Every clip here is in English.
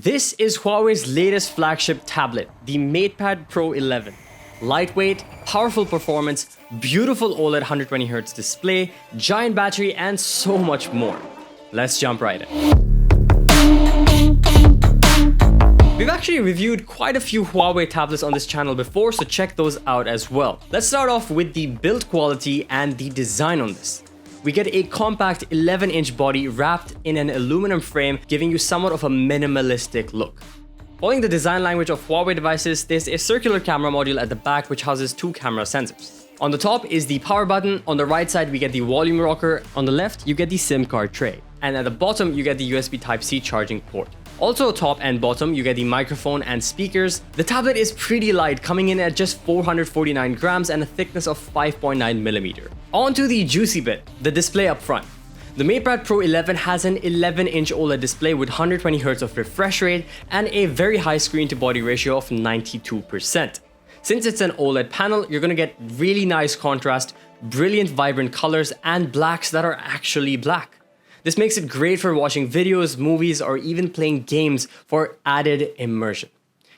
This is Huawei's latest flagship tablet, the MatePad Pro 11. Lightweight, powerful performance, beautiful OLED 120Hz display, giant battery, and so much more. Let's jump right in. We've actually reviewed quite a few Huawei tablets on this channel before, so check those out as well. Let's start off with the build quality and the design on this. We get a compact 11-inch body wrapped in an aluminum frame, giving you somewhat of a minimalistic look. Following the design language of Huawei devices, there's a circular camera module at the back which houses two camera sensors. On the top is the power button, on the right side we get the volume rocker, on the left you get the SIM card tray, and at the bottom you get the USB Type-C charging port. Also top and bottom you get the microphone and speakers. The tablet is pretty light, coming in at just 449 grams and a thickness of 5.9mm. On to the juicy bit, the display up front. The MatePad Pro 11 has an 11-inch OLED display with 120Hz of refresh rate and a very high screen-to-body ratio of 92%. Since it's an OLED panel, you're gonna get really nice contrast, brilliant vibrant colors, and blacks that are actually black. This makes it great for watching videos, movies, or even playing games for added immersion.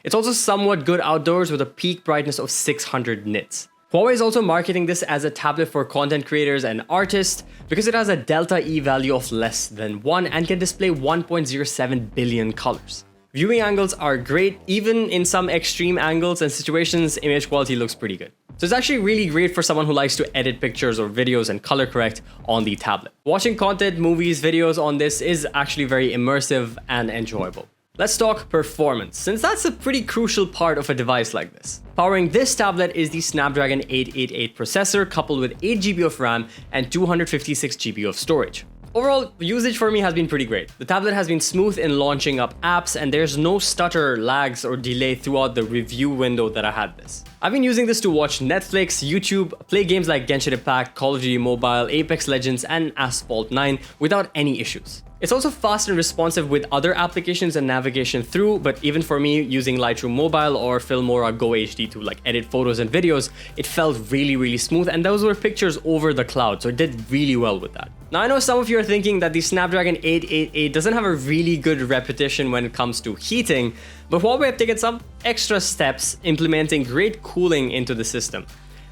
It's also somewhat good outdoors with a peak brightness of 600 nits. Huawei is also marketing this as a tablet for content creators and artists because it has a delta E value of less than 1 and can display 1.07 billion colors. Viewing angles are great. Even in some extreme angles and situations, image quality looks pretty good. So it's actually really great for someone who likes to edit pictures or videos and color correct on the tablet. Watching content, movies, videos on this is actually very immersive and enjoyable. Let's talk performance, since that's a pretty crucial part of a device like this. Powering this tablet is the Snapdragon 888 processor coupled with 8GB of RAM and 256GB of storage. Overall, usage for me has been pretty great. The tablet has been smooth in launching up apps and there's no stutter, lags, or delay throughout the review window that I had this. I've been using this to watch Netflix, YouTube, play games like Genshin Impact, Call of Duty Mobile, Apex Legends, and Asphalt 9 without any issues. It's also fast and responsive with other applications and navigation through, but even for me using Lightroom Mobile or Filmora Go HD to edit photos and videos, it felt really smooth, and those were pictures over the cloud, so it did really well with that. Now I know some of you are thinking that the Snapdragon 888 doesn't have a really good reputation when it comes to heating, but Huawei have taken some extra steps implementing great cooling into the system.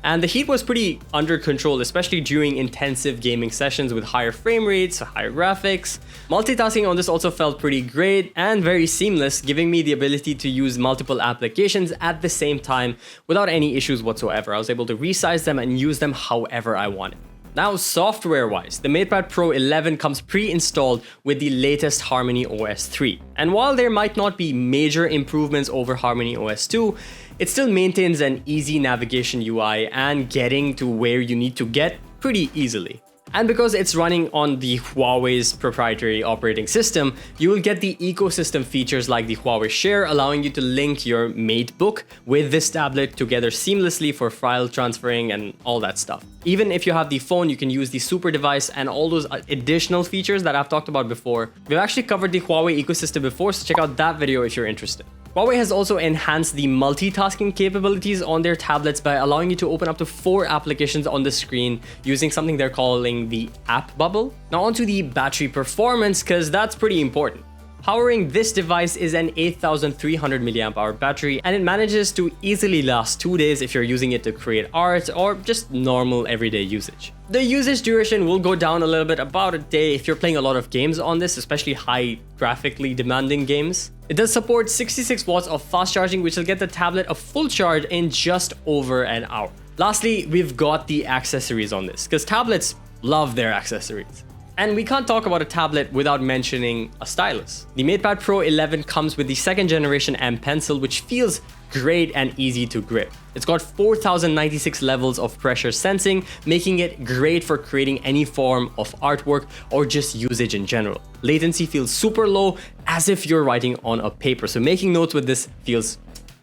And the heat was pretty under control, especially during intensive gaming sessions with higher frame rates, higher graphics. Multitasking on this also felt pretty great and very seamless, giving me the ability to use multiple applications at the same time without any issues whatsoever. I was able to resize them and use them however I wanted. Now, software-wise, the MatePad Pro 11 comes pre-installed with the latest HarmonyOS 3. And while there might not be major improvements over HarmonyOS 2, it still maintains an easy navigation UI and getting to where you need to get pretty easily. And because it's running on the Huawei's proprietary operating system, you will get the ecosystem features like the Huawei Share, allowing you to link your MateBook with this tablet together seamlessly for file transferring and all that stuff. Even if you have the phone, you can use the super device and all those additional features that I've talked about before. We've actually covered the Huawei ecosystem before, so check out that video if you're interested. Huawei has also enhanced the multitasking capabilities on their tablets by allowing you to open up to 4 applications on the screen using something they're calling the app bubble. Now onto the battery performance, because that's pretty important. Powering this device is an 8300 mAh battery, and it manages to easily last 2 days if you're using it to create art or just normal everyday usage. The usage duration will go down a little bit, about a day, if you're playing a lot of games on this, especially high graphically demanding games. It does support 66 watts of fast charging, which will get the tablet a full charge in just over an hour. Lastly, we've got the accessories on this, because tablets love their accessories. And we can't talk about a tablet without mentioning a stylus. The MatePad Pro 11 comes with the 2nd generation M Pencil, which feels great and easy to grip. It's got 4096 levels of pressure sensing, making it great for creating any form of artwork or just usage in general. Latency feels super low, as if you're writing on a paper, so making notes with this feels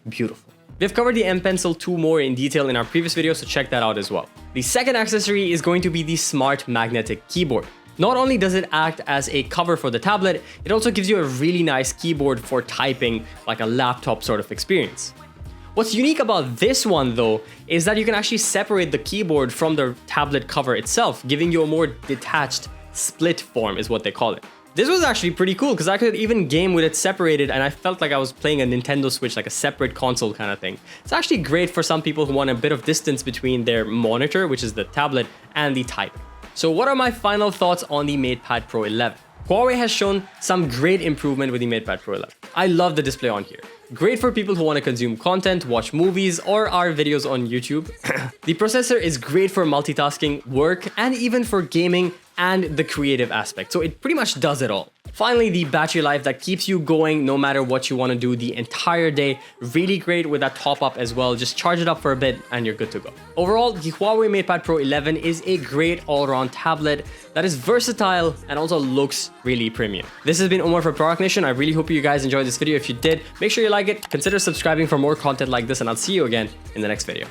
beautiful. We've covered the M Pencil 2 more in detail in our previous video, so check that out as well. The second accessory is going to be the smart magnetic keyboard. Not only does it act as a cover for the tablet, it also gives you a really nice keyboard for typing, like a laptop sort of experience. What's unique about this one though, is that you can actually separate the keyboard from the tablet cover itself, giving you a more detached split form is what they call it. This was actually pretty cool because I could even game with it separated, and I felt like I was playing a Nintendo Switch, like a separate console kind of thing. It's actually great for some people who want a bit of distance between their monitor, which is the tablet, and the typing. So what are my final thoughts on the MatePad Pro 11? Huawei has shown some great improvement with the MatePad Pro 11. I love the display on here. Great for people who want to consume content, watch movies, or our videos on YouTube. The processor is great for multitasking, work, and even for gaming and the creative aspect. So it pretty much does it all. Finally, the battery life that keeps you going no matter what you want to do the entire day. Really great with that top up as well. Just charge it up for a bit and you're good to go. Overall, the Huawei MatePad Pro 11 is a great all-around tablet that is versatile and also looks really premium. This has been Omar for ProductNation. I really hope you guys enjoyed this video. If you did, make sure you like it, consider subscribing for more content like this, and I'll see you again in the next video.